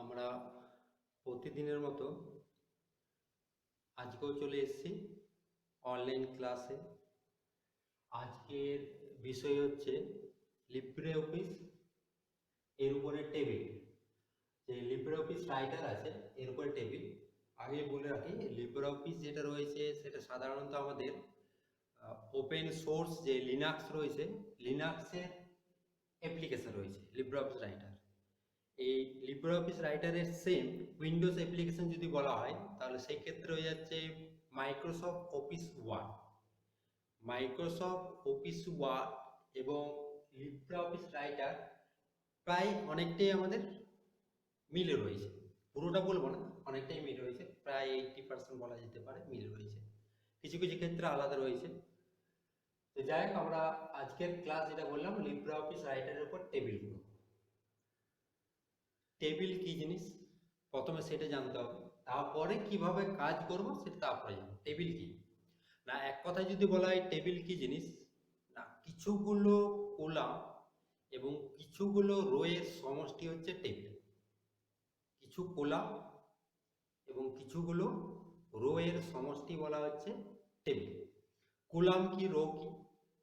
আমরা প্রতিদিনের মতো আজকেও চলে এসেছি অনলাইন ক্লাসে। আজকের বিষয় হচ্ছে লিব্রে অফিস এর উপরে টেবিল। যে লিব্রে অফিস রাইটার আছে এর উপরে টেবিল। আগে বলে রাখি, লিব্রে অফিস যেটা রয়েছে সেটা সাধারণত আমাদের ওপেন সোর্স যে লিনাক্স রয়েছে, লিনাক্সের অ্যাপ্লিকেশন রয়েছে লিব্রে অফিস রাইটার। এই লিব্রে অফিস রাইটারের সেম উইন্ডোজ অ্যাপ্লিকেশন যদি বলা হয় তাহলে সেই ক্ষেত্রে হয়ে যাচ্ছে Microsoft Office Word. Microsoft Office Word এবং লিব্রে অফিস রাইটার প্রায় অনেকটাই আমাদের মিলে রয়েছে। পুরোটা বলবো না, অনেকটাই মিল রয়েছে, প্রায় 80% বলা যেতে পারে মিল রয়েছে, কিছু কিছু ক্ষেত্রে আলাদা রয়েছে। তো যাই হোক, আমরা আজকের ক্লাস যেটা বললাম লিব্রে অফিস রাইটারের উপর টেবিলগুলো। টেবিল কি জিনিস প্রথমে সেটা জানতে হবে, তারপরে কিভাবে কাজ করব সেটা তারপরে জানবো। টেবিল কি না, এক কথায় যদি বলা হয় টেবিল কি জিনিস না, কিছুগুলো কলাম এবং কিছুগুলো রোয়ের সমষ্টি হচ্ছে টেবিল। কিছু কলাম এবং কিছুগুলো রোয়ের সমষ্টি বলা হচ্ছে টেবিল। কলাম কি রো কি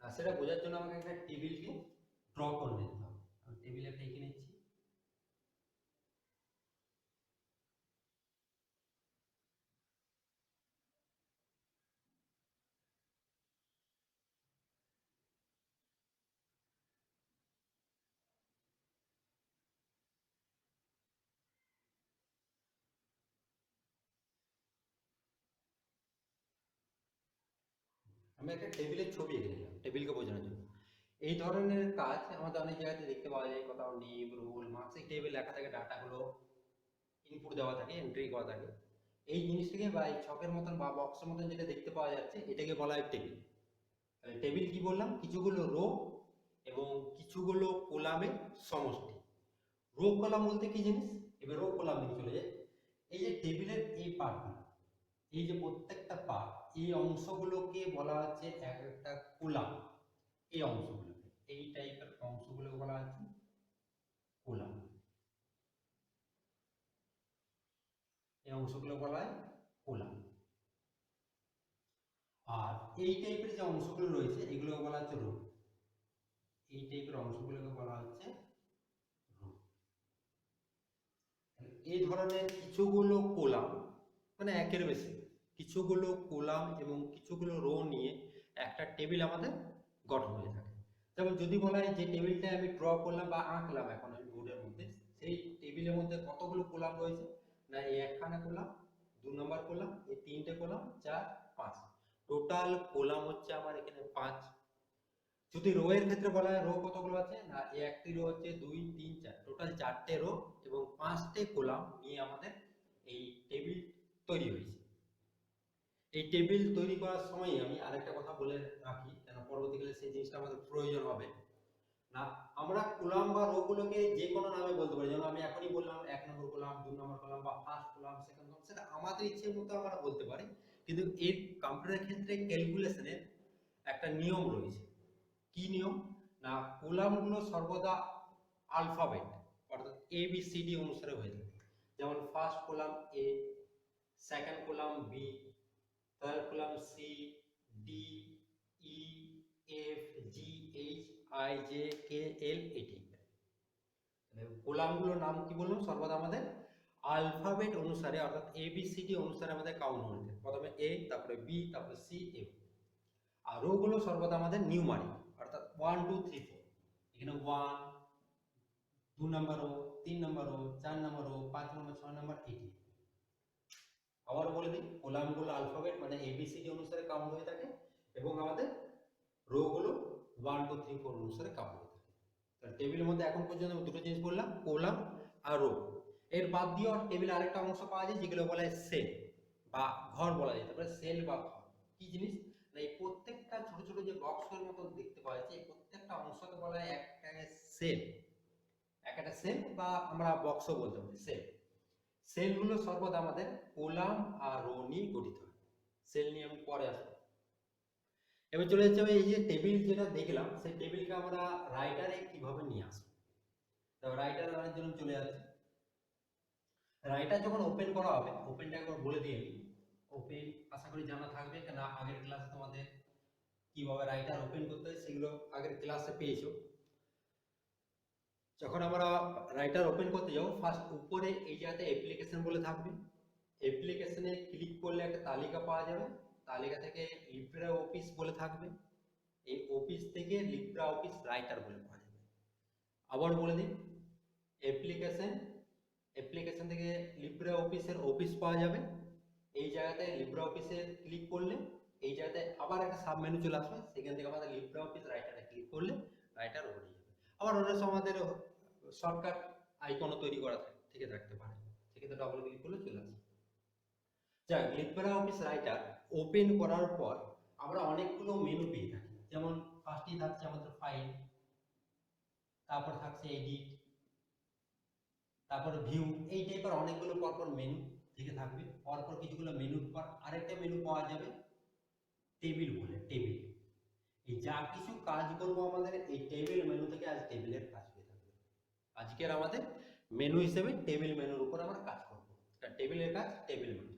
না সেটা বোঝার জন্য আমাকে একটা টেবিলকে ড্র করে নিতে হবে। আমি টেবিল একটা এঁকে নিচ্ছি। আমি একটা টেবিলের ছবি এঁকে নিলাম টেবিলকে বোঝানোর জন্য। এই ধরনের কাজ আমাদের অনেক জায়গাতে দেখতে পাওয়া যায়, কোথাও নেম রোল মার্কস এই টেবিল লেখা থাকে, ডাটাগুলো ইনপুট দেওয়া থাকে, এন্ট্রি করা থাকে। এই জিনিসটাকে বা এই ছকের মতন বা বক্সের মতন যেটা দেখতে পাওয়া যাচ্ছে এটাকে বলা হয় টেবিল। তাহলে টেবিল কি বললাম, কিছুগুলো রো এবং কিছুগুলো কলামের সমষ্টি। রো কলাম বলতে কি জিনিস, এবার রো কলাম দিকে চলে যায়। এই যে টেবিলের এই পার্টগুলো, এই যে প্রত্যেকটা পার্ট, এই অংশগুলোকে বলা হচ্ছে এক একটা কলাম। এই অংশগুলোকে, এই টাইপের অংশগুলোকে বলা হচ্ছে কলাম। এই অংশগুলো বলা হয় কলাম। আর এই টাইপের যে অংশগুলো রয়েছে এগুলোকে বলা হচ্ছে রো। এই টাইপের অংশগুলোকে বলা হচ্ছে রো। এই ধরনের কিছুগুলো কলাম, মানে একের বেশি কিছুগুলো কলাম এবং কিছুগুলো রো নিয়ে একটা টেবিল আমাদের গঠন হয়ে থাকে। যেমন যদি বলা হয় যে টেবিলটা আমি ড্র করলাম বা আঁকলাম এখন আমি বোর্ডের মধ্যে, সেই টেবিলের মধ্যে কতগুলো কলাম রয়েছে না, এই একখানা কলাম, 2 নম্বর কলাম, এই 3টে কলাম, 4 5, টোটাল কলাম হচ্ছে আমার এখানে 5। যদি রো এর ক্ষেত্রে বলা হয় রো কতগুলো আছে না, একটি রো হচ্ছে 2 3 4, টোটাল 4টে রো এবং 5টে কলাম নিয়ে আমাদের এই টেবিল তৈরি হয়েছে। এই টেবিল তৈরি করার সময় আমি আরেকটা কথা বলে রাখি, কেন পরবর্তীকালে সেই জিনিসটা আমাদের প্রয়োজন হবে না। আমরা কলাম বা রো গুলোকে যে কোনো নামে বলতে পারি, যেমন আমি এখনই বললাম 1 নম্বর কলাম, 2 নম্বর কলাম বা ফার্স্ট কলাম, সেকেন্ড কলাম, সেটা আমাদের ইচ্ছে মতো আমরা বলতে পারি। কিন্তু এর কম্পিউটারের ক্ষেত্রে ক্যালকুলেশনের একটা নিয়ম রয়েছে। কি নিয়ম না, কলামগুলো সর্বদা আলফাবেট অর্থাৎ এ বি সি ডি অনুসারে হয়ে থাকে। যেমন first column A, second column B, third column C, D, E, F, G, H, I, J, K, L, এটি। কলামগুলোর নাম কি বললাম, সর্বদা আমাদের আলফাবেট অনুসারে অর্থাৎ এ বি সি ডি অনুসারে আমাদের কাউন্ট হয়ে থাকে। প্রথমে এ, তারপরে বি, তারপরে সি, এফ। আর রো গুলো সর্বদা আমাদের নিউমারিক অর্থাৎ 1 2 3 4। এখানে 1, 2 নম্বর রো, 3 নম্বর রো, 4 নম্বর রো, 5 নম্বর, 6 নম্বর, এটি। আবার বলে দিই, কলাম গুলো আলফাবেট মানে এবিসিডি অনুসারে কাউন্ট হয়ে থাকে এবং আমাদের রো গুলো 1 2 3 4 অনুসারে কাউন্ট হয়ে থাকে। তাহলে টেবিলের মধ্যে এখন পর্যন্ত আমি দুটো জিনিস বললাম, কলাম আর রো। এর বাদ দিয়েও টেবিলে আরেকটা অংশ পাওয়া যায় যেগুলো বলা হয় সেল বা ঘর বলা যায়। তারপরে সেল বা ঘর কি জিনিস না, এই প্রত্যেকটা ছোট ছোট যে বক্সের মতো দেখতে পাওয়া যাচ্ছে এই প্রত্যেকটা অংশকে বলা হয় একটা সেল। একটা সেল বা আমরা বক্সও বলতে পারি সেল। সেলগুলো সর্বদা আমাদের কলাম আর রো নিয়ে গঠিত হয়। সেল নিয়ে আমি পরে আসবো। এবার চলে যাচ্ছে এই যে টেবিল যেটা দেখলাম, সেই টেবিলকে আমরা রাইটারে কিভাবে নিয়ে আসবো। তো রাইটার আনার জন্য চলে যাচ্ছে। রাইটার যখন ওপেন করা হবে, ওপেনটা একবার বলে দিই আমি। ওপেন আশা করি জানা থাকবে, কেন আগের ক্লাসে তোমাদের কিভাবে রাইটার ওপেন করতে হয় সেগুলো আগের ক্লাসে পেয়েছো। যখন আমরা রাইটার ওপেন করতে যাবো, ফার্স্ট উপরে এই জায়গাতে অ্যাপ্লিকেশন বলে থাকবে, অ্যাপ্লিকেশনে ক্লিক করলে একটা তালিকা পাওয়া যাবে, তালিকা থেকে লিব্রা অফিস বলে থাকবে, এই অফিস থেকে লিব্রা অফিস রাইটার বলে পাওয়া যাবে। আবার বলে দিই, অ্যাপ্লিকেশন, অ্যাপ্লিকেশন থেকে লিব্রা অফিসের অফিস পাওয়া যাবে, এই জায়গাতে লিব্রা অফিসে ক্লিক করলে এই জায়গাতে আবার একটা সাব মেনু চলে আসবে, সেখান থেকে আমাদের লিব্রা অফিস রাইটারে ক্লিক করলে রাইটার ওপেন হয়ে যাবে। আবার অনেক সময় আমাদের শর্টকাট আইকনও তৈরি করা থেকে থাকতে পারে, সেক্ষেত্রে ডবল ক্লিক করলে চলে আসবে। যাক, লিব্রা অফিস রাইটার ওপেন করার পর আমরা অনেকগুলো মেনু পেয়ে থাকি, যেমন ফার্স্টেই থাকছে আমাদের ফাইল, তারপর থাকছে এডিট, তারপর ভিউ, এই টাইপের অনেকগুলো পরপর মেনু থেকে থাকবে। পরপর কিছুগুলো মেনুর পর আরেকটা মেনু পাওয়া যাবে টেবিল বলে, টেবিল। এই যা কিছু কাজ করব আমাদের এই টেবিল মেনু থেকে, আজ টেবিলের কাজ হয়ে থাকবে। আজকের আমাদের মেনু হিসেবে টেবিল মেনুর উপর আমরা কাজ করব, কারণ টেবিলের কাজ টেবিল মেনু।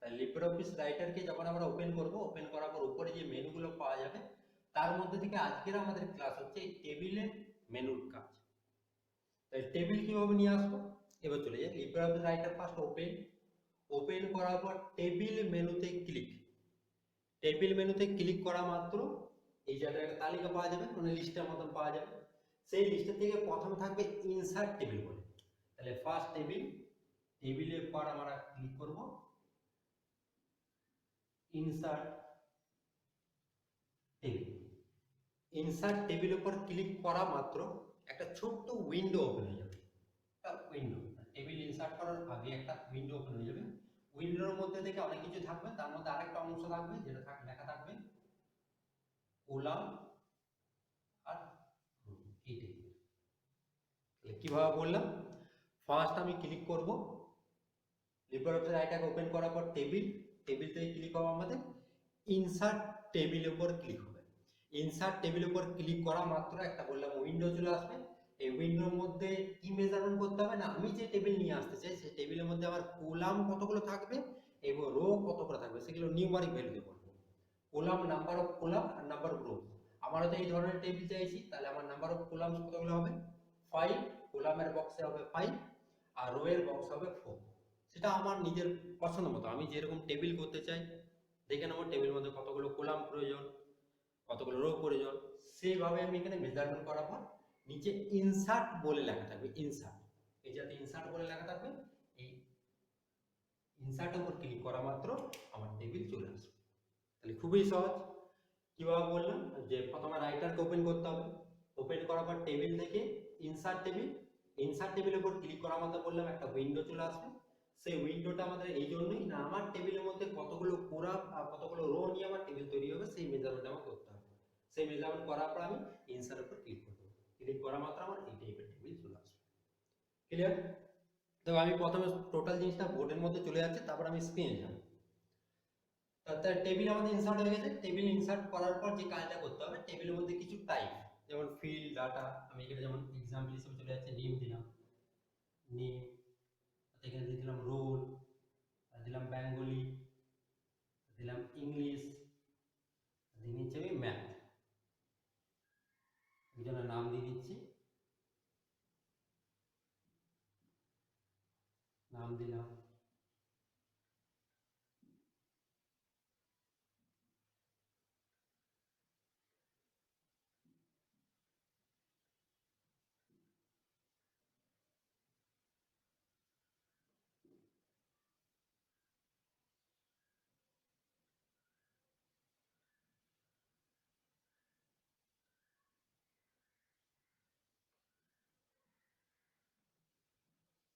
তাই লিব্রিঅফিস রাইটারকে যখন আমরা ওপেন করব, ওপেন করার পর উপরে যে মেনুগুলো পাওয়া যাবে তার মধ্যে থেকে আজকের আমাদের ক্লাস হচ্ছে এই টেবিলের মেনুর কাজ। তাই টেবিল কিভাবে নিয়ে আসবো, এবার চলে যাই LibreOffice writer. First open, open করার পর টেবিল মেনুতে ক্লিক, টেবিল মেনুতে ক্লিক করা মাত্র এই জায়গায় একটা তালিকা পাওয়া যাবে, মানে লিস্টের মতন পাওয়া যাবে। সেই লিস্টের থেকে প্রথমে থাকবে ইনসার্ট টেবিল বলে, তাহলে ফার্স্ট টেবিল, টেবিলের পর আমরা ক্লিক করব ইনসার্ট টেবিল। ইনসার্ট টেবিল উপর ক্লিক করা মাত্র একটা ছোট্ট উইন্ডো ওপেন হয়ে যাবে, একটা উইন্ডো। টেবিল ইনসার্ট করার আগে একটা উইন্ডো ওপেন হয়ে যাবে, উইন্ডোর মধ্যে থেকে অনেক কিছু থাকবে, তার মধ্যে আরেকটা অংশ থাকবে যেটা লেখা থাকবে কলাম আর এই টেবিল। কিভাবে বললাম, ফার্স্ট আমি ক্লিক করব লিব্রিঅফিস রাইটার ওপেন করার পর টেবিল, টেবিল থেকে ক্লিক হবে আমাদের ইনসার্ট টেবিলের উপর ক্লিক হবে। ইনসার্ট টেবিলের উপর ক্লিক করা মাত্র একটা বললাম উইন্ডো চলে আসবে। এই উইন্ডোর মধ্যে কি মেজারমেন্ট করতে হবে না, আমি যে টেবিল নিয়ে আসতে চাই সেই টেবিলের মধ্যে আমার কলাম কতগুলো থাকবে এবং রো কতগুলো থাকবে সেগুলো নিউমারিক ভ্যালুতে করব। কলাম, নাম্বার অফ কলাম আর নাম্বার অফ রো। আমার তো এই ধরনের টেবিল চাইছি, তাহলে আমার নাম্বার অফ কলাম কতগুলো হবে 5, কলামের বক্সে হবে 5 আর রো এর বক্স হবে 4। সেটা আমার নিজের পছন্দ মতো, আমি যেরকম টেবিল করতে চাই দেখে নেবো টেবিলের মধ্যে কতগুলো কলাম প্রয়োজন, কতগুলো রো প্রয়োজন, সেইভাবে আমি এখানে মেজারমেন্ট করার পর নিচে ইনসার্ট বলে লেখা থাকবে, ইনসার্ট, এই যাতে ইনসার্ট বলে লেখা থাকবে, এই ইনসার্টের উপর ক্লিক করা মাত্র আমার টেবিল চলে আসবে। তাহলে খুবই সহজ। কিভাবে বললাম যে প্রথমে রাইটারকে ওপেন করতে হবে, ওপেন করার পর টেবিল থেকে ইনসার্ট টেবিল, ইনসার্ট টেবিলের উপর ক্লিক করা মাত্র বললাম একটা উইন্ডো চলে আসবে। সেই উইন্ডোটা আমাদের এই জন্যই না, আমার টেবিলের মধ্যে কতগুলো কলাম আর কতগুলো রো নিয়ে আমার টেবিল তৈরি হবে সেই মেজারমেন্ট আমার করতে হবে। সেই মেজারমেন্ট করার পর আমি ইনসার্টের উপর ক্লিক করব, ক্লিক করা মাত্র আমার এই টাইপের টেবিল চলে আসবে। ক্লিয়ার? তো আমি প্রথমে টোটাল জিনিসটা বোর্ডের মধ্যে চলে যাচ্ছে, তারপর আমি স্ক্রিনে যাব। তার টেবিল আমাদের ইনসার্ট হয়ে গেছে। টেবিল ইনসার্ট করার পর যে কাজটা করতে হবে, টেবিলের মধ্যে কিছু টাইপ, যেমন ফিল্ড, ডাটা, আমি এখানে যেমন এক্সাম্পল হিসেবে চলে যাচ্ছে নেম দিলাম, নেম, এখানে দিয়ে দিলাম রোল, দিলাম বেঙ্গলি, দিলাম ইংলিশ, দিয়ে নিচ্ছে আমি ম্যাথ, একজনের নাম দিয়ে দিচ্ছি, নাম দিলাম।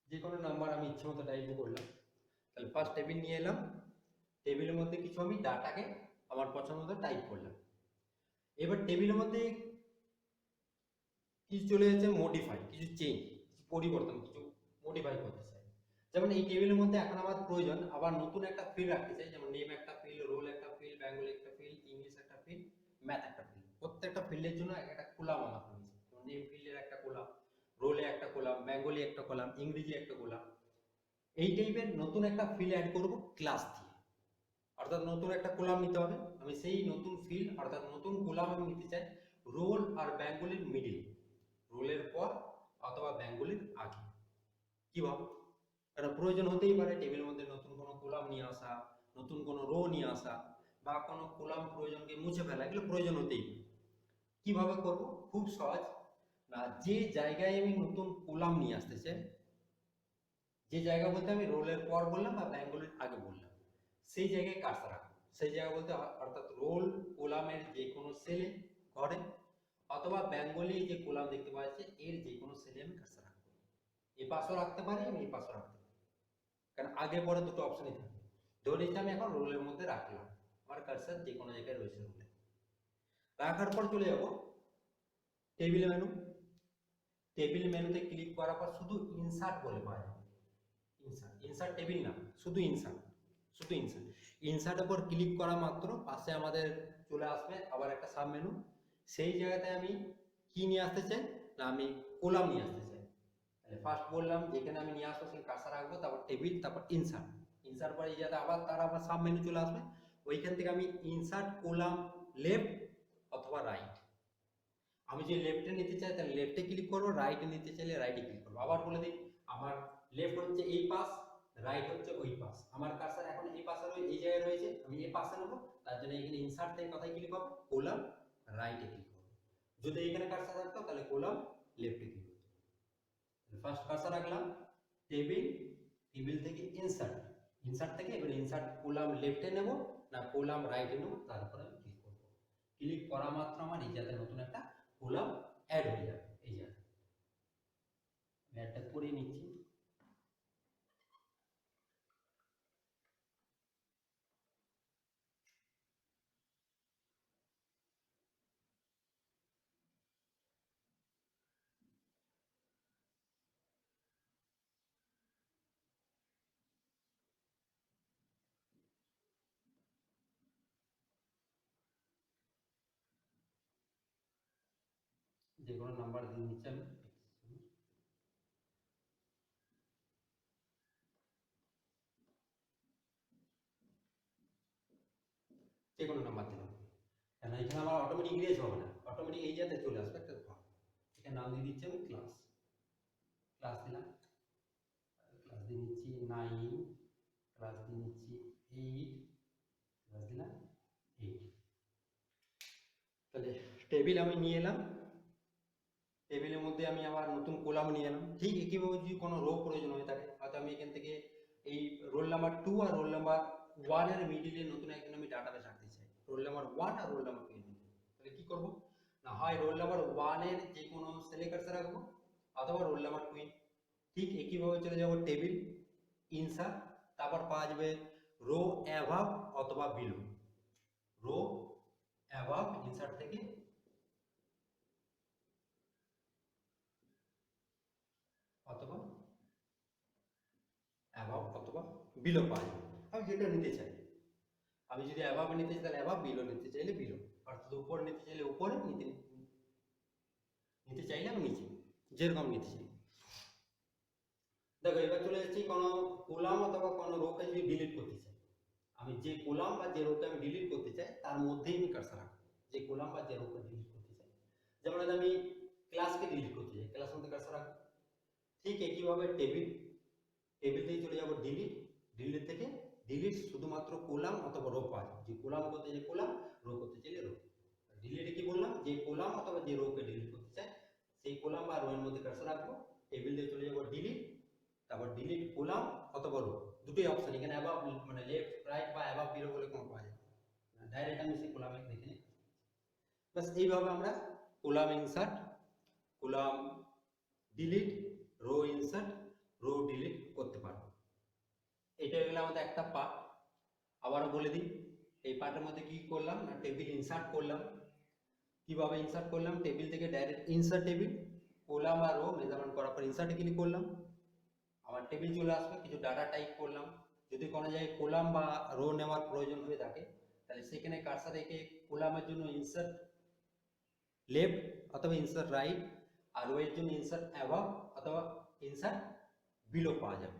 যে কোনো নাম্বার আমি ইচ্ছে মতো টাইপ করলাম। তাহলে ফার্স্ট টেবিল নিয়ে এলাম, টেবিলের মধ্যে কিছু আমি ডাটাকে আমার পছন্দ মতো টাইপ করলাম। এবার টেবিলের মধ্যে কিছু চলে যাচ্ছে মডিফাই, কিছু চেঞ্জ, কিছু পরিবর্তন, কিছু মডিফাই করতে চাই। যেমন এই টেবিলের মধ্যে এখন আমার প্রয়োজন আবার নতুন একটা ফিল্ড রাখতে চাই, যেমন নেম একটা ফিল্ড, রোল একটা ফিল্ড, বেঙ্গলি একটা ফিল্ড, ইংলিশ একটা ফিল্ড, ম্যাথ একটা ফিল্ড। প্রত্যেকটা ফিল্ডের জন্য একটা কলাম আমার প্রয়োজন। যেমন নেম ফিল্ডের একটা কলাম, রোলে একটা কলাম, বেঙ্গলি একটা কলাম, ইংরেজি একটা কলাম। এই টাইপের নতুন একটা ফিল্ড অ্যাড করব ক্লাস দিয়ে, অর্থাৎ নতুন একটা কলাম নিতে হবে। আমি সেই নতুন ফিল্ড অর্থাৎ নতুন কলাম আমি নিতে চাই রোল আর বেঙ্গলির মিডিল, রোলের পর অথবা বেঙ্গলির আগে। কিভাবে? কারণ প্রয়োজন হতেই পারে টেবিলের মধ্যে নতুন কোনো কলাম নিয়ে আসা, নতুন কোনো রো নিয়ে আসা, বা কোনো কলাম প্রয়োজনকে মুছে ফেলা, এগুলো প্রয়োজন হতেই পারে। কিভাবে করব? খুব সহজ। না, যে জায়গায় আমি নতুন কলাম নিয়ে আসতে চাই, যে জায়গা বলতে আমি রোলের পর বললাম বা বেঙ্গলির আগে বললাম, সেই জায়গায় কার্সর রাখবো। সেই জায়গা বলতে অর্থাৎ রোল কলামের যে কোনো সেলে, ঘরে, অথবা বেঙ্গলি যে কলাম দেখতে পাওয়া যাচ্ছে এর যে কোনো সেলে আমি কার্সর রাখবো। এই পাশেও রাখতে পারি, আমি এই পাশেও রাখতে পারি, কারণ আগে পরে দুটো অপশনই থাকে। ধরে নিচ্ছি আমি এখন রোলের মধ্যে রাখলাম, আমার কার্সর যে কোনো জায়গায় রয়েছে রোলে। রাখার পর চলে যাব টেবিল মেনু। টেবিল মেনুতে ক্লিক করার পর শুধু ইনসার্ট বলে পাওয়া যাবে, ইনসার্ট, ইনসার্ট টেবিল না, শুধু ইনসার্ট, শুধু ইনসার্ট। ইনসার্টের উপর ক্লিক করা মাত্র পাশে আমাদের চলে আসবে আবার একটা সাব মেনু। সেই জায়গাতে আমি কি নিয়ে আসতে চাই? না, আমি কলাম নিয়ে আসতে চাই। তাহলে ফার্স্ট বললাম যেখানে আমি নিয়ে আসবো সেখানে কার্সর রাখবো, তারপর টেবিল, তারপর ইনসার্ট। ইনসার্ট পরে এই জায়গাতে আবার তার আবার সাব মেনু চলে আসবে, ওইখান থেকে আমি ইনসার্ট কলাম লেফট অথবা রাইট। আমি যে লেফটে নিতে চাই তাহলে লেফটে ক্লিক করবো, রাইটে নিতে চাইলে রাইটে ক্লিক করবো। আবার বলে দিই, আমার লেফট হচ্ছে এই পাশ, রাইট হচ্ছে ওই পাশ। আমার কার্সর এখন এই পাশে এই জায়গায় রয়েছে, আমি এই পাশে নেবো, তার জন্য এখানে ইনসার্ট থেকে কোথায় ক্লিক করবো? কলাম রাইটে ক্লিক করবো। যদি এখানে কার্সর রাখতো তাহলে কলাম লেফটে ক্লিক করবো। ফার্স্ট কার্সর রাখলাম টেবিল, টেবিল থেকে ইনসার্ট, ইনসার্ট থেকে এবার ইনসার্ট কলাম লেফটে নেব না কলাম রাইটে নেব, তারপরে আমি ক্লিক করবো। ক্লিক করা মাত্র আমার এই জায়গায় নতুন একটা কলাম অ্যাড হয়ে যাবে। এই জায়গায় অ্যাডটা করে নিচ্ছি। যে কোনো নাম্বার দিয়ে নিচ্ছি আমি, যে কোনো নাম্বার দিলাম, কেন এখানে আমার অটোমেটিক ইরেজ হবে না, অটোমেটিক এই জায়গাতে চলে আসবে একটা ঘর। এখানে নাম দিয়ে দিচ্ছি আমি ক্লাস, ক্লাস দিলাম, ক্লাস দিয়ে নিচ্ছি 9, ক্লাস দিয়ে নিচ্ছি 8, ক্লাস দিলাম 8। তাহলে টেবিল আমি নিয়ে এলাম, টেবিলের মধ্যে আমি আবার নতুন কলাম নিয়ে এলাম। ঠিক একইভাবে যদি কোনো রো প্রয়োজন হয়ে থাকে, হয়তো আমি এখান থেকে এই রোল নাম্বার 2 আর রোল নাম্বার 1 এর মিডিলে নতুন একজন আমি ডাটাবেস রাখতে চাই, রোল নাম্বার 1 আর রোল নাম্বার 2 এর মিডিলে। তাহলে কি করব? না হয় রোল নাম্বার 1 এর যে কোনো সেলে কার্সর রাখবো, অথবা রোল নাম্বার 2। ঠিক একইভাবে চলে যাব টেবিল, ইনসার্ট, তারপর পাওয়া যাবে রো অ্যাভাব অথবা বিলো। রো অ্যাভাব ইনসার্ট থেকে অথবা অ্যাভাব অথবা বিলো পাওয়া যাবে। আমি যেটা নিতে চাই, আমি যদি অ্যাভাব নিতে চাই তাহলে অ্যাভাব, বিলো নিতে চাইলে বিলো, অর্থাৎ উপর নিতে চাইলে উপরে, নিতে নিতে চাইলে আমি নিচে, যেরকম নিতে চাই। দেখো এবার চলে যাচ্ছি কোনো কলাম অথবা কোনো রোকে যদি ডিলিট করতে চাই, আমি যে কলাম বা যে রোকে আমি ডিলিট করতে চাই তার মধ্যেই আমি কার্সর রাখবো, যে কলাম বা যে রোকে ডিলিট করতে চাই। যেমন আমি ক্লাসকে ডিলিট করতে চাই, ক্লাসের মধ্যে কার্সর রাখবো। ঠিক একইভাবে টেবিল, টেবিল থেকে চলে যাবো ডিলিট, ডিলিট থেকে ডিলিট শুধুমাত্র কলাম অথবা রো পাওয়া যায়, যে কলাম করতে চাই কলাম, রো করতে চাইলে রো। ডিলিটে কি বললাম? যে কলাম অথবা যে রোকে ডিলিট করতে চাই সেই কলাম বা রো এর মধ্যে কার্সর রাখবো। টেবিল দিয়ে চলে যাবো ডিলিট, তারপর ডিলিট কলাম অথবা রো, দুটোই অপশন। এখানে অ্যাবাভ মানে লেফট রাইট বা অ্যাবাভ বিলো বলে কোনো পাওয়া যায় না, ডাইরেক্ট আমি সেই কলামে দেখে নিই। বাস এইভাবে আমরা column insert, column delete, row insert, row delete করতে পারবো। এটা হয়ে গেল আমাদের একটা পার্ট। আবারও বলে দিই, এই পার্টের মধ্যে কি করলাম না টেবিল ইনসার্ট করলাম। কিভাবে ইনসার্ট করলাম? টেবিল থেকে ডাইরেক্ট ইনসার্ট টেবিল, কলাম আর রো মেজারমেন্ট করার পর ইনসার্টে ক্লিক করলাম, আমার টেবিল চলে আসবে, কিছু ডাটা টাইপ করলাম। যদি কোনো জায়গায় কলাম বা রো নেওয়ার প্রয়োজন হয়ে থাকে তাহলে সেখানে কার্সর রেখে কলামের জন্য ইনসার্ট লেফট অথবা ইনসার্ট রাইট, আর রো এর জন্য ইনসার্ট অ্যাবাভ অথবা ইনসার্ট বিলো পাওয়া যাবে।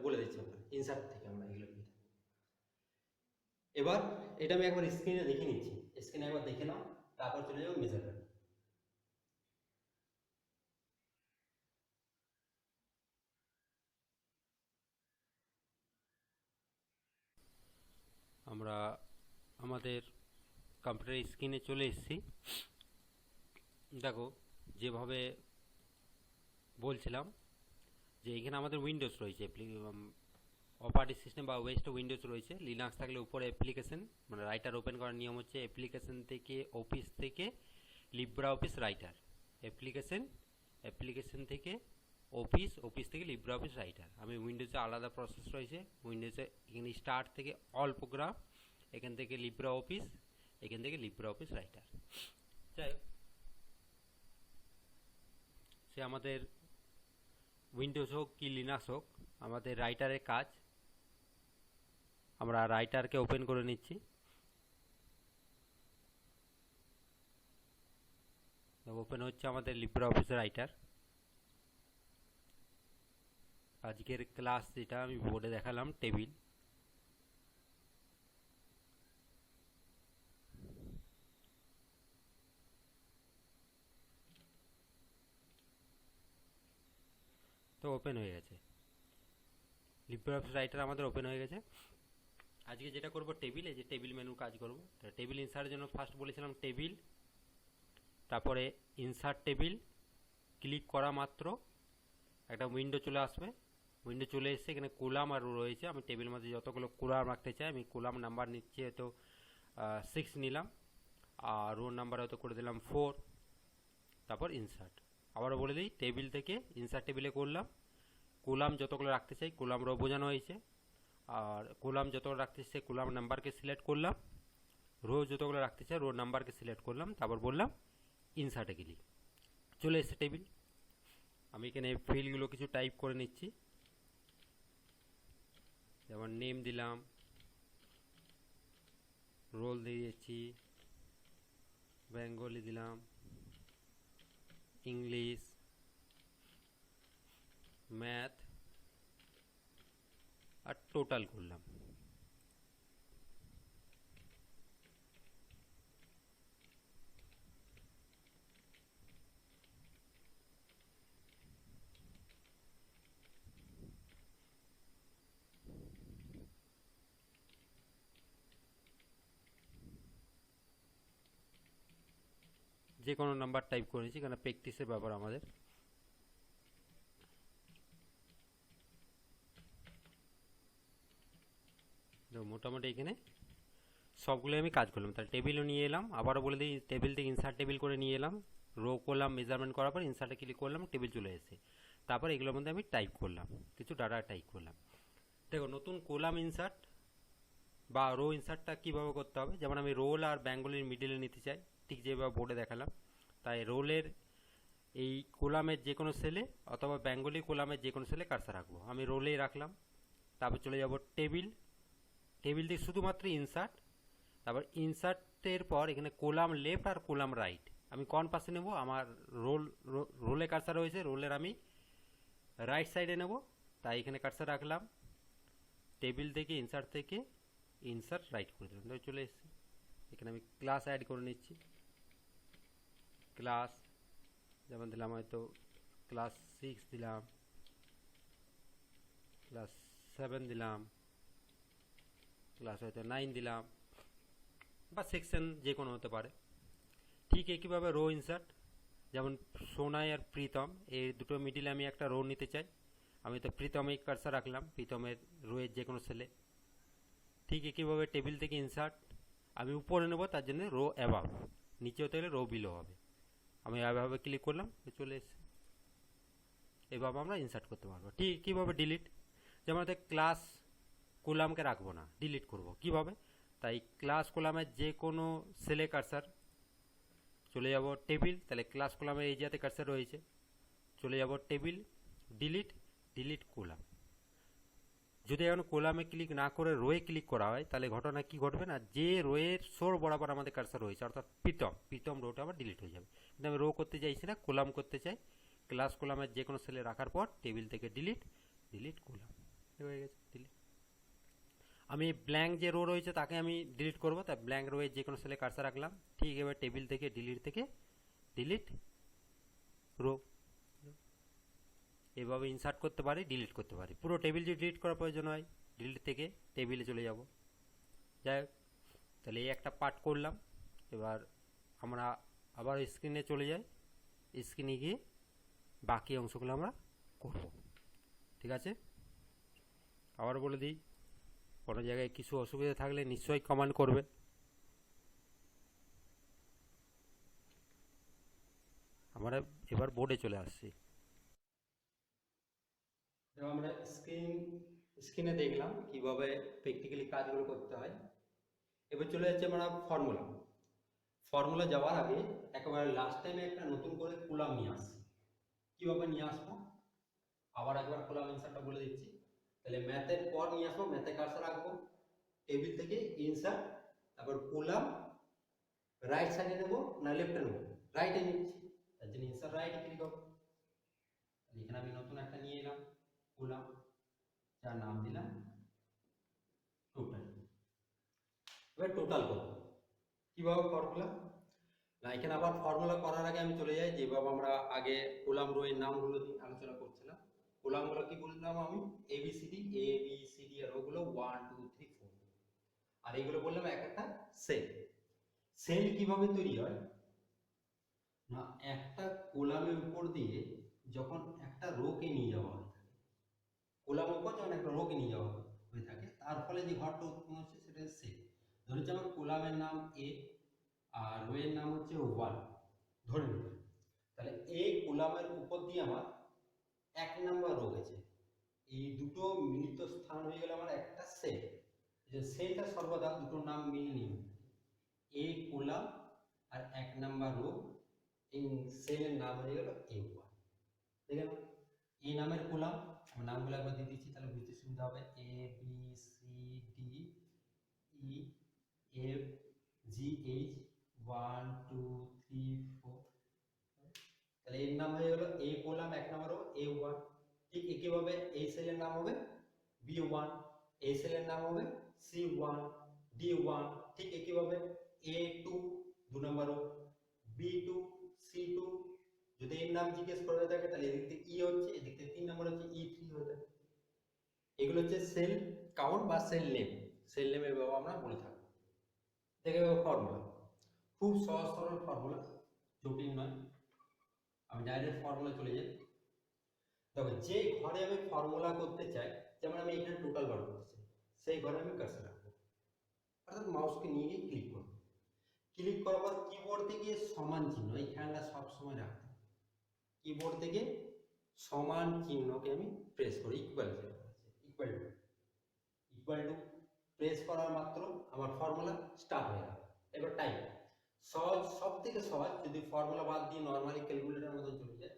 বলে দিচ্ছি আমরা ইনসার্ট থেকে আমরা এগুলো পেয়ে থাকি। এবার এটা আমি একবার স্ক্রিনে দেখে নিচ্ছি, স্ক্রিনে একবার দেখে নাও, তারপর চলে যাবো মেজারমেন্ট। আমরা আমাদের কম্পিউটার স্ক্রিনে চলে এসেছি। দেখো যেভাবে বলছিলাম যে এখানে আমাদের উইন্ডোজ রয়েছে, অপারেটিং সিস্টেম বা ওয়েস্ট উইন্ডোজ রয়েছে। লিনাক্স থাকলে উপরে অ্যাপ্লিকেশন, মানে রাইটার ওপেন করার নিয়ম হচ্ছে অ্যাপ্লিকেশন থেকে অফিস থেকে লিব্রা অফিস রাইটার, অ্যাপ্লিকেশন থেকে অফিস, অফিস থেকে লিব্রা অফিস রাইটার। আমি উইন্ডোজে আলাদা প্রসেস রয়েছে, উইন্ডোজে এখানে স্টার্ট থেকে অল প্রোগ্রাম, এখান থেকে লিব্রা অফিস, এখান থেকে লিব্রা অফিস রাইটার। যাই হোক, সে আমাদের উইন্ডোজ হোক কি লিনাক্স হোক, আমাদের রাইটারের কাজ। আমরা রাইটারকে ওপেন করে নিচ্ছি। ওপেন হচ্ছে আমাদের লিব্রা অফিস রাইটার। আজকের ক্লাস যেটা আমি বোর্ডে দেখালাম টেবিল, তো ওপেন হয়ে গেছে লিব্রিঅফিস রাইটার আমাদের ওপেন হয়ে গেছে। আজকে যেটা করব টেবিলে, যে টেবিল মেনু কাজ করব। টেবিল ইনসার্টের জন্য ফার্স্ট বলেছিলাম টেবিল, তারপরে ইনসার্ট টেবিল ক্লিক করা মাত্র একটা উইন্ডো চলে আসবে। উইন্ডো চলে এসে এখানে কলাম আর রো রয়েছে। আমি টেবিলের মধ্যে যতগুলো কলাম রাখতে চাই আমি কলাম নাম্বার নিচ্ছি, হয়তো 6 নিলাম, আর রো নাম্বার হয়তো করে দিলাম 4। তারপর ইনসার্ট। আবারও বলে দিই, টেবিল থেকে ইনসার্ট টেবিলে করলাম, কলাম যতগুলো রাখতে চাই কলাম রো বোঝানো হয়েছে, আর কলাম যতগুলো রাখতে চাই কলাম নাম্বারকে সিলেক্ট করলাম, রো যতগুলো রাখতে চাই রো নাম্বারকে সিলেক্ট করলাম, তারপর বললাম ইনসার্টে গেলি, চলে এসেছে টেবিল। আমি এখানে ফিল্ডগুলো কিছু টাইপ করে নিচ্ছি, যেমন নেম দিলাম, রোল দিয়েছি, বেঙ্গলি দিলাম, ইংলিশ, ম্যাথ, আর টোটাল করলাম। যে কোনো নাম্বার টাইপ করে নিচ্ছি, কারণ প্র্যাকটিসের ব্যাপার আমাদের। মোটামুটি এখানে সবগুলো আমি কাজ করলাম। তাহলে টেবিলও নিয়ে এলাম, আবারও বলে দিই, টেবিল থেকে ইনসার্ট টেবিল করে নিয়ে এলাম, রো করলাম, মেজারমেন্ট করার পর ইনসার্টে ক্লিক করলাম, টেবিল চলে এসেছে। তারপর এগুলোর মধ্যে আমি টাইপ করলাম, কিছু ডাটা টাইপ করলাম। দেখো নতুন কলাম ইনসার্ট বা রো ইনসার্টটা কীভাবে করতে হবে, যেমন আমি রোল আর বেঙ্গলির মিডিলে নিতে চাই, ঠিক যেভাবে বোর্ডে দেখালাম। তাই রোলের এই কলামের যে কোনো সেলে অথবা বেঙ্গলি কলামের যে কোনো সেলে কার্সার রাখবো। আমি রোলেই রাখলাম। তারপর চলে যাব টেবিল, টেবিল দিয়ে শুধুমাত্র ইনসার্ট, তারপর ইনসার্টের পর এখানে কলাম লেফট আর কলাম রাইট আমি কোন পাশে নেব, আমার রোলে কার্সার রয়েছে, রোলের আমি রাইট সাইডে নেব, তাই এখানে কার্সার রাখলাম। টেবিল থেকে ইনসার্ট রাইট করে দিলাম, চলে এসেছে। এখানে আমি ক্লাস অ্যাড করে নিচ্ছি, ক্লাস যেমন দিলাম হয়তো ক্লাস 6 দিলাম, ক্লাস 7 দিলাম, ক্লাস হয়তো 9 দিলাম, বা সেকশন যে কোনো হতে পারে। ঠিক একইভাবে রো ইনসার্ট, যেমন সোনাই আর প্রীতম এই দুটো মিডিলে আমি একটা রো নিতে চাই, আমি তো প্রীতমে কার্সার রাখলাম, প্রীতমের রোয়ের যে কোনো সেলে। ঠিক একইভাবে টেবিল থেকে ইনসার্ট আমি উপরে নেব, তার জন্য রো অ্যাবাভ, নিচে হতে গেলে রো বিলো হবে। আমি এভাবে ক্লিক করলাম, চলে এসেছে। এভাবে আমরা ইনসার্ট করতে পারবো। ঠিক কীভাবে ডিলিট, যেমন ক্লাস কলামকে রাখবো না, ডিলিট করব কিভাবে, তাই ক্লাস কলামের যে কোনো সেলে কার্সার, চলে যাব টেবিল, তাহলে ক্লাস কলামের এই যাতে কার্সার রয়েছে, চলে যাব টেবিল, ডিলিট কলাম। যদি এখন কলামে ক্লিক না করে রোয়ে ক্লিক করা হয়, তাহলে ঘটনা কি ঘটবে না, যে রোয়ের সোর বরাবর আমাদের কার্সার রয়েছে অর্থাৎ প্রীতম রোটা আবার ডিলিট হয়ে যাবে। কিন্তু আমি রো করতে চাইছি না, কলাম করতে চাই। ক্লাস কলামের যে কোনো সেলে রাখার পর টেবিল থেকে ডিলিট কলাম, হয়ে গেছে ডিলিট। আমি ব্ল্যাঙ্ক যে রো রয়েছে তাকে আমি ডিলিট করব, তাই ব্ল্যাঙ্ক রোয়ে যে কোনো সেলে কার্সার রাখলাম। ঠিক এবার টেবিল থেকে ডিলিট রো এভাবে ইনসার্ট করতে পারি, ডিলিট করতে পারি। পুরো টেবিল যদি ডিলিট করার প্রয়োজন হয় ডিলিট থেকে টেবিলে চলে যাব। যাই হোক, তাহলে এই একটা পার্ট করলাম। এবার আমরা আবার স্ক্রিনে চলে যাই, স্ক্রিনে গিয়ে বাকি অংশগুলো আমরা করব। ঠিক আছে, আবার বলে দিই, কোনো জায়গায় কিছু অসুবিধা থাকলে নিশ্চয়ই কমেন্ট করবে। আমরা এবার বোর্ডে চলে আসছি। আমরা স্ক্রিনে দেখলাম কিভাবে প্র্যাকটিক্যালি কাজগুলো করতে হয়। এবার চলে যাচ্ছে আমরা ফর্মুলা যাওয়ার আগে একেবারে লাস্ট টাইমে একটা নতুন করে কুলাম নিয়ে আসছি। কিভাবে নিয়ে আসবো আবার একবার কুলাম ইনসার্টটা বলে দিচ্ছি। তাহলে ম্যাথের পর নিয়ে আসবো, ম্যাথে কার্সর রাখবো, টেবিল থেকে ইনসার্ট, তারপর কুলাম রাইট সাইডে নেবো না লেফটে নেবো, রাইটে নিচ্ছি, তার জন্য ইনসার্ট রাইটে ক্লিক করবো। এখানে আমি নতুন একটা নিয়ে এলাম কুলাম, যার নাম দিলাম টোটাল। এবার টোটাল করবো কিভাবে ফর্মুলা না, এখানে আবার ফর্মুলা করার আগে আমি চলে যাই যেভাবে আমরা আগে কোলাম রো এর নামগুলো নিয়ে আলোচনা করছিলাম। কোলামগুলো কি বললাম আমি, এবিসিডি এর রোগুলো 1 2 3 4, আর এইগুলো বললাম এক একটা সেল। সেল কিভাবে তৈরি হয় না, একটা কোলামের উপর দিয়ে যখন একটা রোকে নিয়ে যাওয়া হয়, কোলামের উপর যখন একটা রোকে নিয়ে যাওয়া হয়ে থাকে, তার ফলে যে ঘরটা উৎপন্ন হচ্ছে সেটা সেল। ধরেছি আমার কোলামের নাম এ আর রো এর নাম হচ্ছে 1 ধরে নিলাম। তাহলে এই কোলামের উপর দিয়ে আমার 1 নাম্বার রো গেছে, এই দুটো মিলিত স্থান হয়ে গেল আমার একটা সেল। যে সেলটা সর্বদা দুটো নাম মিলিয়ে নিবে, এ কোলাম আর 1 নাম্বার রো, এই সেলের নাম হয়ে গেল A1। ঠিক আছে, এই নামের কোলাম আমি নামগুলো একবার দিয়ে দিচ্ছি তাহলে বুঝতে সুবিধা হবে। A B C D E F G H 1 2 3 4। তাহলে এর নাম হয়ে গেল এ কোলাম 1 নাম্বার রো A1। ঠিক একইভাবে এই সেলের নাম হবে B1, এই সেলের নাম হবে C1 D1। ঠিক একইভাবে A2 2 number rho, B2 C2। যদি এর নাম জিজ্ঞেস করে থাকে তাহলে এদিক থেকে E হচ্ছে, এদিক থেকে 3 নাম্বার হচ্ছে E3 হয়ে থাকে। এগুলো হচ্ছে সেল কাউন্ট বা সেল নেম, সেল নেমের ব্যবহার আমরা বলে থাকি। দেখে ফর্মুলা খুব সহজ সরল ফর্মুলা, জটিল নয়। আমি ডাইরেক্ট ফর্মুলা চলে যাই। দেখো যে ঘরে আমি ফর্মুলা করতে চাই, যেমন আমি এখানে টোটাল বার করতে চাই, সেই ঘরে আমি কার্সর রাখবো, অর্থাৎ মাউসকে নিয়ে গিয়ে ক্লিক করব। ক্লিক করার পর কিবোর্ড থেকে সমান চিহ্ন, এই খেয়ালটা সবসময় রাখতে হবে, কিবোর্ড থেকে সমান চিহ্নকে আমি প্রেস করি, ইকুয়াল টু প্রেস করার মাত্র আমার ফর্মুলা স্টার্ট হয়ে গেল। এবার টাইপ সহজ, সব থেকে সহজ যদি ফর্মুলা বাদ দিয়ে নরমালি ক্যালকুলেটরের মতো চলে যায়,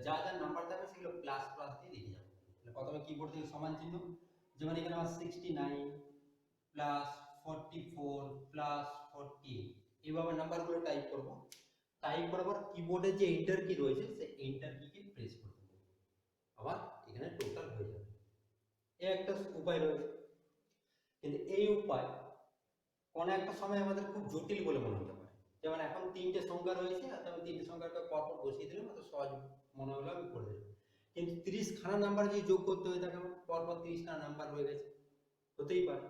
যা যা নাম্বার থাকবে সেগুলো প্লাস প্লাস দিয়ে লিখে যাবে। প্রথমে কিবোর্ড থেকে সমান চিহ্ন, যেমন এখানে আমার 69 প্লাস 44 প্লাস 40, এইভাবে নাম্বারগুলো টাইপ করব। টাইপ করার পর কিবোর্ডে যে এন্টার কি রয়েছে সেই এন্টার কিকে প্রেস করতে হবে, আবার এখানে টোটাল হয়ে যাবে। এই একটা উপায় রয়েছে, কিন্তু এই উপায় কোন একটা সময় আমাদের খুব জটিল বলে মনে হতে পারে। যেমন এখন 3টে সংখ্যা রয়েছে, আমি 3টে সংখ্যাকে পরপর বসিয়ে দিলাম, এত সহজ মনে হলো আমি করে দিলাম। কিন্তু 30 খানা নাম্বার যদি যোগ করতে হয়ে থাকে পরপর 30 খানা নাম্বার হয়ে গেছে, হতেই পারে।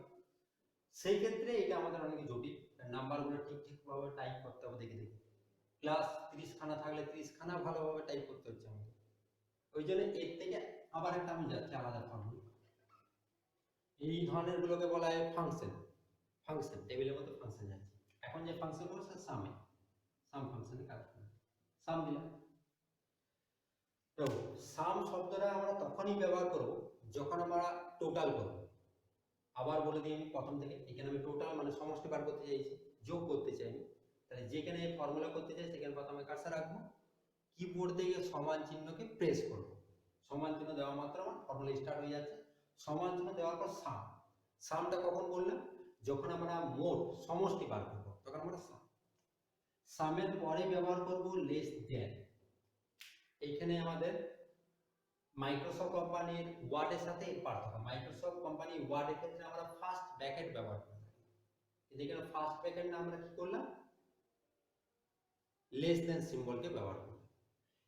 সেই ক্ষেত্রে এটা আমাদের অনেক জটিল, নাম্বারগুলো ঠিকঠাকভাবে টাইপ করতে হবে দেখে দেখে। প্লাস 30 খানা থাকলে 30 খানা ভালোভাবে টাইপ করতে হচ্ছে আমাদের। ওই জন্য এর থেকে আবার একটা আমি যাচ্ছি আলাদা ফর্মুলা। এই ধরনের গুলোকে বলা হয় ফাংশন। ফাংশন টেবিলের মধ্যে ফাংশন যাচ্ছে। এখন যে ফাংশন হলো সেটা সাম ফাংশনে কাজ করে। সাম দিলাম। তো সাম শব্দটা আমরা তখনই ব্যবহার করব যখন আমরা টোটাল করব। আবার বলে দিই আমি প্রথম থেকে, এখানে আমি টোটাল মানে সমষ্টি বার করতে চাইছি, যোগ করতে চাই আমি। তাহলে যেখানে ফর্মুলা করতে চাই সেখানে প্রথমে কার্সর রাখবো, কিবোর্ড থেকে সমান চিহ্নকে প্রেস করব। সমান চিহ্ন দেওয়া মাত্র আমার ফর্মুলা স্টার্ট হয়ে যাচ্ছে। সমান চিহ্ন দেওয়ার পর সাম, সামটা কখন বললাম যখন আমরা মোট সমষ্টি বার করব তখন আমরা সাম। সামের পরে ব্যবহার করব লেস দেন। এখানে আমাদের মাইক্রোসফট কোম্পানির ওয়ার্ডের সাথে এর পার্থক্য, মাইক্রোসফট কোম্পানি ওয়ার্ডের ক্ষেত্রে আমরা ফার্স্ট ব্র্যাকেট ব্যবহার করি, কিন্তু এখানে ফার্স্ট ব্র্যাকেট না আমরা কি করলাম, লেস দেন সিম্বলকে ব্যবহার করি।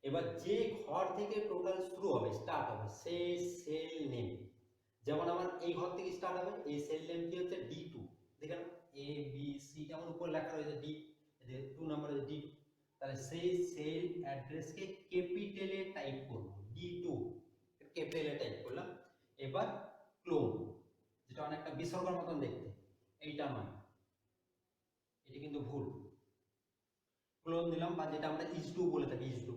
এবার যে ঘর থেকে টোটাল শুরু হবে, স্টার্ট হবে, সেই সেল নেম, যেমন আমার এই ঘর থেকে স্টার্ট হবে, এই সেল নেম কি হচ্ছে D2, দেখেন এ বি সি যেমন উপর লেখা রয়েছে ডি, 2 নাম্বার হচ্ছে D2, তাহলে সেই সেল অ্যাড্রেসকে ক্যাপিটালে টাইপ করব, D2 ক্যাপিটালে টাইপ করলাম। এবার ক্লোন, যেটা অনেকটা বিসর্গের মতন দেখতে, এইটা নয়, এটা কিন্তু ভুল, ক্লোন দিলাম, বা যেটা আমরা ইজ2 বলে থাকি, ইজ2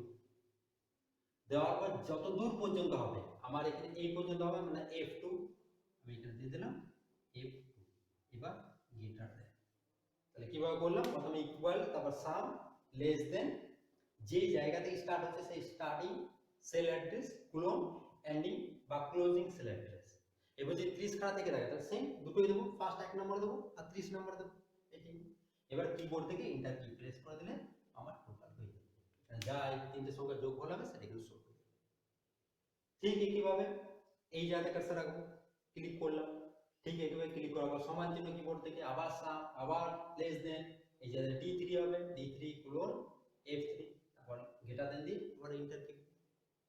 দেওয়ার পর যত দূর পর্যন্ত হবে, আমার এখানে এই পর্যন্ত হবে, মানে F2, আমি এখানে দিয়ে দিলাম F2, এবার গেটার দেয়। তাহলে কিভাবে করলাম, প্রথমে ইকুয়াল, তারপর সাম, লেস দেন, যেই জায়গা থেকে স্টার্ট হচ্ছে সেই starting sell address, clone, ending বা ক্লোজিং সেল অ্যাড্রেস। এবার যে 30 খানা থেকে থাকে তাহলে সেম দুটোই দেবো, ফার্স্ট 1 নম্বর দেবো আর 30 নম্বর দেবো, এটাই। এবার কিবোর্ড থেকে এন্টার কি প্রেস করে দিলে আমার টোটাল হয়ে যাবে, যা এই তিনটে সংখ্যা যোগ হল হবে সেটা কিন্তু শো করবে। ঠিক একইভাবে এই জায়গাতে কার্সর রাখবো, ক্লিক করলাম, ঠিক একইভাবে ক্লিক করার পর সমান চিহ্ন কিবোর্ড থেকে আবার সাম, আবার লেস দেন, এই জায়গায় D3 হবে, D3 ক্লোন F3, তারপর গ্রেটার দেন দিয়ে আবার এন্টার কি,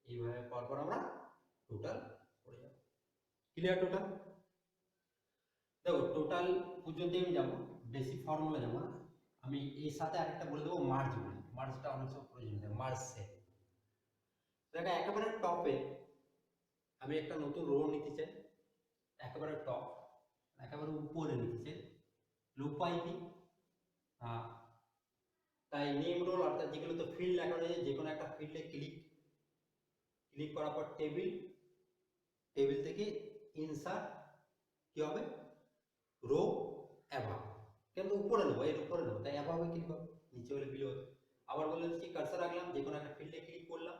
এইভাবে পরপর আমরা টোটাল করে যাব। ক্লিয়ার? টোটাল দেখো, টোটাল পর্যন্ত আমি যাব, বেসিক ফর্মুলা যাব না, আমি এর সাথে আরেকটা বলে দেবো মার্জ বলে, মার্জটা অনেক সময় প্রয়োজন হয়, মার্জ সেল। দেখো একেবারে টপে আমি একটা নতুন রো নিতে চাই, একেবারে টপ, একেবারে উপরে নিতে চাই, লুপাই কি, তাই নেম রোল অর্থাৎ যেগুলো তো ফিল্ড লেখা রয়েছে, যে কোনো একটা ফিল্ডে ক্লিক করার পর টেবিল, টেবিল থেকে ইনসার্ট কি হবে, রো অ্যাভাব, কিন্তু উপরে নেবো, এর উপরে নেবো, তাই অ্যাভাবে ক্লিক হবে, নিচে হলে বিলো হবে। আবার বলে দিচ্ছি কার্সর রাখলাম, যে কোনো একটা ফিল্ডে ক্লিক করলাম,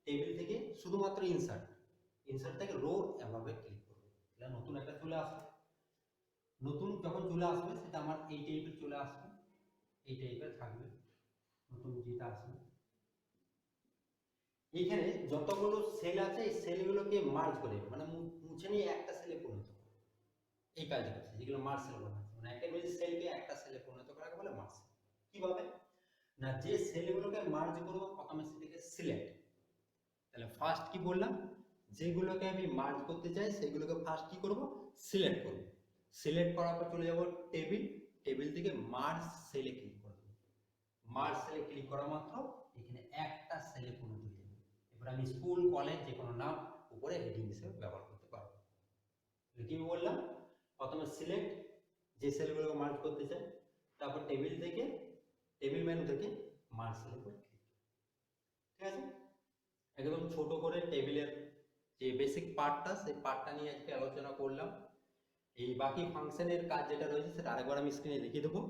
টেবিল থেকে শুধুমাত্র ইনসার্ট থেকে রো অ্যাভাবে ক্লিক করবো, তাহলে নতুন একটা চলে আসবে। নতুন যখন চলে আসবে সেটা আমার এই টাইপের চলে আসবে, এই টাইপের থাকবে নতুন যেটা আসবে। এখানে যতগুলো সেল আছে এই সেলগুলোকে মার্জ করে, মানে মুছে নিয়ে একটা সেলে পরিণত করে, এই কাজ করছে, যেগুলো মার্জ সেল বলা হয়, মানে একটা বেশি সেলকে একটা সেলে পরিণত করাকে বলে মার্জ সেল। কিভাবে না, যে সেলগুলোকে মার্জ করব প্রথমে সেটাকে সিলেক্ট, তাহলে ফার্স্ট কি বললাম, যেগুলোকে আমি মার্জ করতে চাই সেগুলোকে ফার্স্ট কি করব, সিলেক্ট করব, সিলেক্ট করার পর চলে যাব টেবিল, টেবিল থেকে মার্জ সেলে ক্লিক করব, মার্জ সেলে ক্লিক করা মাত্র এখানে একটা সেলে পরিণত হয়ে যাবে। এবার আমি স্কুল কলেজ যে কোনো নাম উপরে হেডিং হিসেবে ব্যবহার করতে পারবো। কি বললাম, প্রথমে সিলেক্ট, যে সেলগুলোকে মার্জ করতে চাই, তারপর টেবিল থেকে, টেবিল মেনু থেকে মার্জ সেলের উপর ক্লিক, ঠিক আছে। একদম ছোট করে টেবিলের যে বেসিক পার্টটা, সেই পার্টটা নিয়ে আজকে আলোচনা করলাম। এই বাকি ফাংশনের কাজ যেটা রয়েছে সেটা আরেকবার আমি স্ক্রিনে দেখিয়ে দেবো,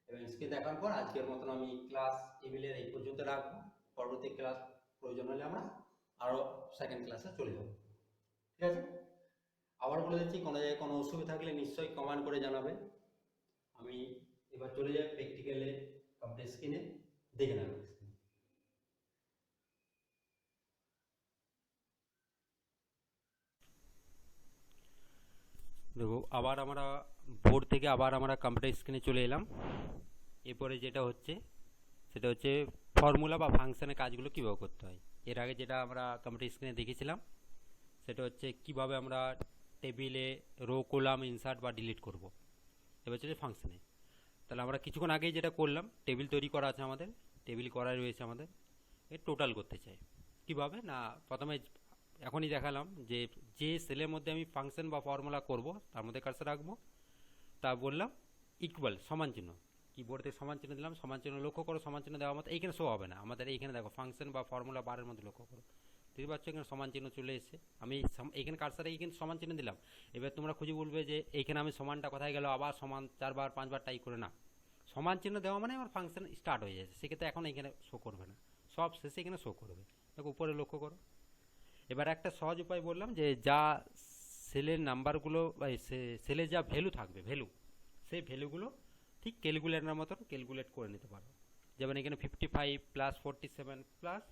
এবং স্ক্রিনে দেখার পর আজকের মতন আমি ক্লাস টেবিলের এই পর্যন্ত রাখবো। পরবর্তী ক্লাস প্রয়োজন হলে আমরা আরো সেকেন্ড ক্লাসে চলে যাব, ঠিক আছে। আবার বলে দিচ্ছি, কোনো জায়গায় কোনো অসুবিধা থাকলে নিশ্চয়ই কমেন্ট করে জানাবে। আমি এবার চলে যাই প্র্যাকটিক্যালে, কমপ্লিট স্ক্রিনে দেখে নেব। দেখো আবার আমরা বোর্ড থেকে আবার আমরা কম্পিউটার স্ক্রিনে চলে এলাম। এরপরে যেটা হচ্ছে সেটা হচ্ছে ফর্মুলা বা ফাংশনের কাজগুলো কীভাবে করতে হয়। এর আগে যেটা আমরা কম্পিউটার স্ক্রিনে দেখেছিলাম সেটা হচ্ছে কিভাবে আমরা টেবিলে রো কলাম ইনসার্ট বা ডিলিট করব। এবার হচ্ছে ফাংশনে, তাহলে আমরা কিছুক্ষণ আগেই যেটা করলাম, টেবিল তৈরি করা আছে আমাদের, টেবিল করা রয়েছে আমাদের, এর টোটাল করতে চাই কিভাবে না, প্রথমে এখনই দেখালাম যে যে সেলের মধ্যে আমি ফাংশন বা ফর্মুলা করব তার মধ্যে কার্সর রাখবো, তা বললাম ইকুয়াল সমান চিহ্ন, কিবোর্ড থেকে সমান চিহ্ন দিলাম, সমান চিহ্ন লক্ষ্য করো, সমান চিহ্ন দেওয়া মতো এইখানে শো হবে না আমাদের, এইখানে দেখো ফাংশন বা ফর্মুলা বারের মধ্যে লক্ষ্য করো, বুঝতে পারছো, এখানে সমান চিহ্ন চলে এসেছে, আমি এইখানে কার্সারে এইখানে সমান চিহ্ন দিলাম। এবার তোমরা খুঁজে বলবে যে এইখানে আমি সমানটা কোথায় গেল, আবার সমান 4বার 5বার টাই করে, না, সমান চিহ্ন দেওয়া মানে আমার ফাংশন স্টার্ট হয়ে যাচ্ছে, সেক্ষেত্রে এখন এখানে শো করবে না, সব শেষে এখানে শো করবে, দেখো উপরে লক্ষ্য করো। এবার একটা সহজ উপায় বললাম যে যা সেলের নাম্বারগুলো বা সেলের যা ভ্যালু থাকবে, ভ্যালু, সেই ভ্যালুগুলো ঠিক ক্যালকুলেটরের মতন ক্যালকুলেট করে নিতে পারো। যেমন এখানে 55 + 47 +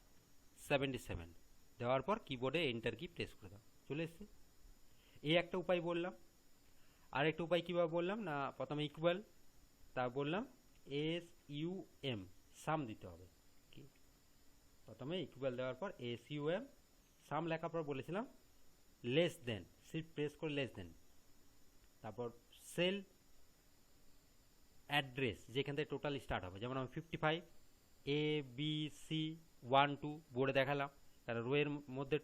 77, দেওয়ার পর কিবোর্ডে এন্টার কি প্রেস করে দাও, চলে এসছে। এই একটা উপায় বললাম। আর একটা উপায় কীভাবে বললাম না, প্রথমে ইকুয়াল, তা বললাম SUM সাম দিতে হবে। কি প্রথমে ইকুয়াল দেওয়ার পর SUM সাম লেখার পর বলেছিলাম লেস দেন, শিফট প্রেস করে লেস দেন, তারপর সেল অ্যাড্রেস যেখান থেকে টোটাল স্টার্ট হবে, যেমন আমি 55 ABC12 বোর্ডে দেখালাম, কারণ রো এর মধ্যে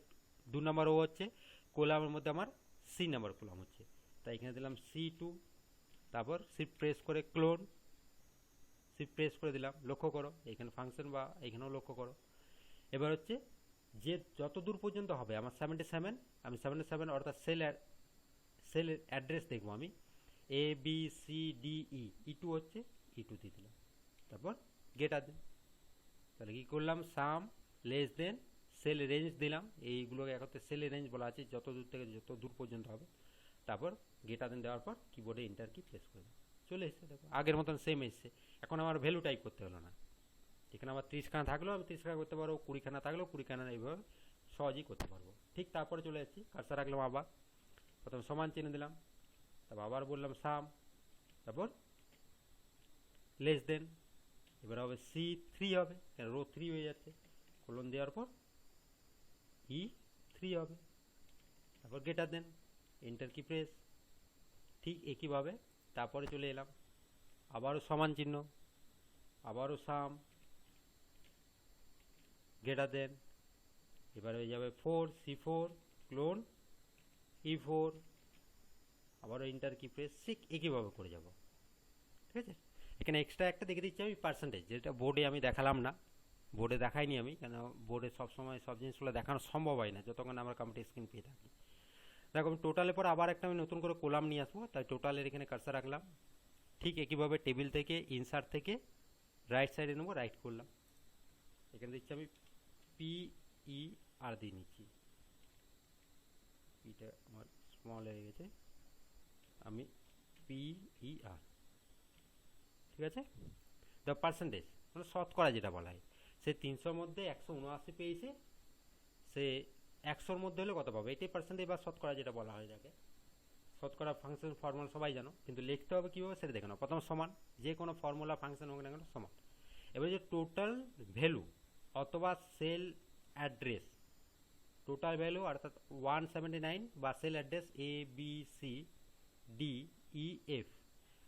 2 নম্বর রো হচ্ছে, কোলামের মধ্যে আমার C নাম্বার কোলাম হচ্ছে, তাই এখানে দিলাম C2, তারপর শিফট প্রেস করে ক্লোন, শিফট প্রেস করে দিলাম। লক্ষ্য করো এখানে ফাংশন বা এখানেও লক্ষ্য করো। এবার হচ্ছে যে যত দূর পর্যন্ত হবে আমার 77, আমি 77 অর্থাৎ সেলের অ্যাড্রেস দেখবো আমি ABCDE, E2 হচ্ছে E2 দিয়ে দিলাম, তারপর গেটার দেন। তাহলে কী করলাম, সাম লেস দেন সেল রেঞ্জ দিলাম, এইগুলোকে একত্রে সেল রেঞ্জ বলা আছে, যত দূর থেকে যত দূর পর্যন্ত হবে, তারপর গেটার দেন দেওয়ার পর কিবোর্ডে এন্টার কি প্রেস করে দেবো, চলে এসছে। দেখো আগের মতন সেম এসছে। এখন আমার ভ্যালু টাইপ করতে হলো না, এখানে আমার 30 খানা থাকলেও আমি 30 খানা করতে পারবো, 20 খানা থাকলেও 20 খানা, এইভাবে সহজেই করতে পারবো। ঠিক তারপরে চলে যাচ্ছি, কার্সার রাখলাম, আবার প্রথম সমান চিহ্ন দিলাম, তারপর আবার বললাম সাম, তারপর লেস দেন, এবার হবে C3 হবে, কেন রো 3 হয়ে যাচ্ছে, কোলন দেওয়ার পর E3 হবে, তারপর গেটার দেন এন্টার কি প্রেস। ঠিক একইভাবে তারপরে চলে এলাম, আবারও সমান চিহ্ন, আবারও সাম, গেটার দেন, এবার হয়ে যাবে 4 C4 ক্লোন E4, আবারও এন্টার কি প্রেস। ঠিক একইভাবে করে যাব, ঠিক আছে। এখানে এক্সট্রা একটা দেখে দিচ্ছি আমি পার্সেন্টেজ, যেটা বোর্ডে আমি দেখালাম না, বোর্ডে দেখাইনি আমি, কেন বোর্ডে সবসময় সব জিনিসগুলো দেখানো সম্ভব হয় না যতক্ষণ আমরা কম্পিউটার স্ক্রিন পেয়ে থাকি। দেখো আমি টোটালের পর আবার একটা আমি নতুন করে কলাম নিয়ে আসবো, তাই টোটালের এখানে কার্সার রাখলাম। ঠিক একইভাবে টেবিল থেকে ইনসার্ট থেকে রাইট সাইডে নেবো, রাইট করলাম, এখানে দিচ্ছি আমি PER দিয়ে নিচ্ছি, পিটা আমার স্মল হয়ে গেছে, আমি PER, ঠিক আছে। দ্য পার্সেন্টেজ মানে শতকরা যেটা বলা হয়, সে 300-র মধ্যে 179 পেয়েছে, সে 100-র মধ্যে হলে কত পাবে, এটাই পার্সেন্টেজ বা শতকরা যেটা বলা হয় যাকে। শতকরা ফাংশন ফর্মুলা সবাই জানো, কিন্তু লিখতে হবে কীভাবে সেটা দেখে নাও। প্রথম সমান, যে কোনো ফর্মুলা ফাংশন হোক না কেন সমান। এবার যে টোটাল ভ্যালু অথবা সেল অ্যাড্রেস, টোটাল ভ্যালু অর্থাৎ 179 বা সেল অ্যাড্রেস ABCDEF,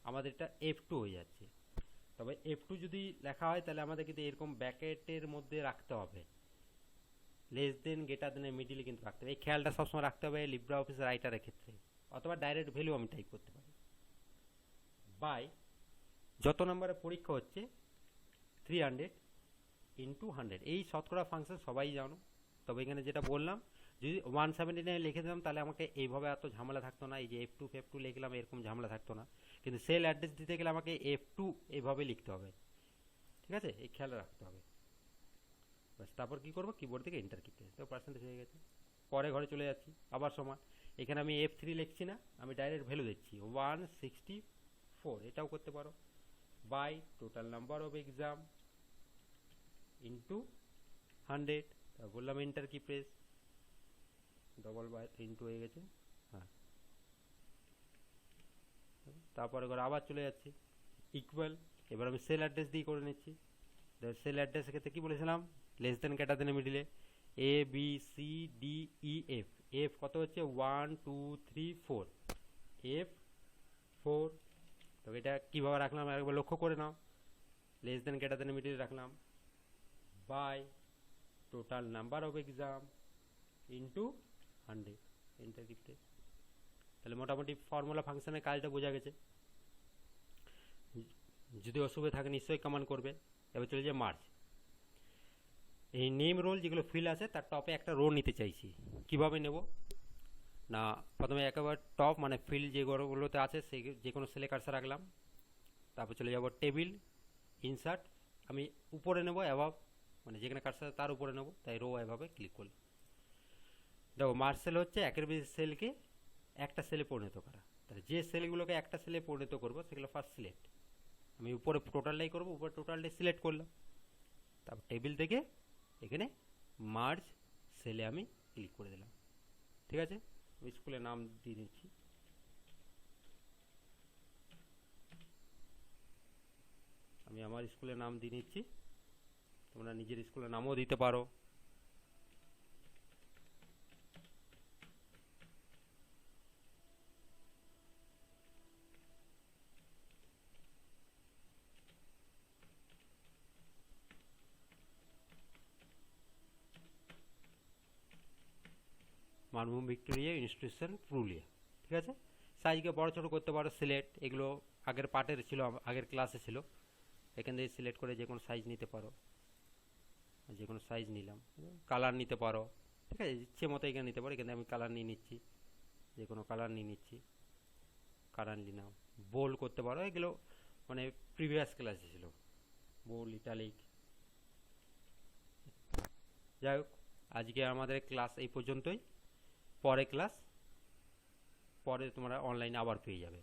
আমাদের এটা F2 হয়ে যাচ্ছে। তবে F2 যদি লেখা হয় তাহলে আমাদের কিন্তু এরকম ব্র্যাকেটের মধ্যে রাখতে হবে, লেস দেন গেটার দেনের মিডিলে কিন্তু রাখতে হবে, এই খেয়ালটা সবসময় রাখতে হবে লিব্রা অফিস রাইটারের ক্ষেত্রে। অথবা ডাইরেক্ট ভ্যালু আমি টাইপ করতে পারি, বাই যত নম্বরে পরীক্ষা হচ্ছে 300 ইন্টু 100, এই শতকরা ফাংশন সবাই জানো। তবে এখানে যেটা বললাম, যদি 179 লিখে দিলাম তাহলে আমাকে এইভাবে এত ঝামেলা থাকতো না, এই যে F2 F2 লিখলাম এরকম ঝামেলা থাকতো না, কিন্তু সেল অ্যাড্রেস দিতে গেলে আমাকে F2 এইভাবে লিখতে হবে, ঠিক আছে, এই খেয়াল রাখতে হবে। বাস তারপর কী করবো, কিবোর্ড থেকে এন্টার কিতে, তো পার্সেন্টেজ হয়ে গেছে। পরে ঘরে চলে যাচ্ছি, আবার সমান, এখানে আমি F3 লিখছি না, আমি ডাইরেক্ট ভ্যালু দিচ্ছি 164, এটাও করতে পারো, by total number of exam into 100, বললাম এন্টার কি প্রেস, ডবল বাই ইন্টু হয়ে গেছে, হ্যাঁ। তারপরে করে আবার চলে যাচ্ছি ইকুয়াল, এবার আমি সেল অ্যাড্রেস দিয়ে করে নিচ্ছি। সেল অ্যাড্রেসের ক্ষেত্রে কী বলেছিলাম, লেস দেন গেটার দেন মিডিলে ABCDEF, এফ কত হচ্ছে 1 2 3 4, F4। তো এটা কীভাবে রাখলাম একবার লক্ষ্য করে নাও, লেস দেন গেটার দেন মিডিলে রাখলাম, by total number of exam into 100, enter টিপতে। তাহলে মোটামুটি ফর্মুলা ফাংশনের কাজটা বোঝা গেছে। যদি অসুবিধা থাকে নিশ্চয়ই কমেন্ট করবে। এবার চলে যায় মার্জ। এই নেম রোল যেগুলো ফিল আছে তার টপে একটা রো নিতে চাইছি, কিভাবে নেব না, প্রথমে একেবারে টপ মানে ফিল যেগুলোতে আছে সেই যে কোনো সেলে কার্সার রাখলাম, তারপর চলে যাব টেবিল ইনসার্ট, আমি উপরে নেব অ্যাভাব, মানে যেখানে কার্সার তার উপরে নেব, তাই রো এভাবে ক্লিক করলাম। দেখো মার্জ সেল হচ্ছে একের বেশি সেলকে একটা সেলে পরিণত করা, তাহলে যে সেলগুলোকে একটা সেলে পরিণত করবো সেগুলো ফার্স্ট সিলেক্ট, আমি উপরে টোটালটাই করবো, উপরে টোটালটাই সিলেক্ট করলাম, তারপর টেবিল থেকে এখানে মার্জ সেলে আমি ক্লিক করে দিলাম। ঠিক আছে, আমি স্কুলের নাম দিয়ে নিচ্ছি। আমি আমার স্কুলের নাম দিয়ে নিচ্ছি, তোমরা নিজের স্কুলের নামও দিতে পারো। Manbhum Victoria institution Purulia. ঠিক আছে, সাইজকে বড় ছোট করতে পারো, সিলেক্ট, এগুলো আগের পার্টের ছিল, আগের ক্লাসে ছিল। এখান থেকে সিলেক্ট করে যে কোনো সাইজ নিতে পারো, যে কোনো সাইজ নিলাম। কালার নিতে পারো, ঠিক আছে, ইচ্ছে মতো এখানে নিতে পারো। এখানে আমি কালার নিয়ে নিচ্ছি, যে কোনো কালার নিয়ে নিচ্ছি, কালার নিলাম। বোল্ড করতে পারো, এগুলো মানে প্রিভিয়াস ক্লাসে ছিল, বোল্ড, ইটালিক। যাই হোক, আজকে আমাদের ক্লাস এই পর্যন্তই। পরে তোমরা অনলাইনে আবার পেয়ে যাবে।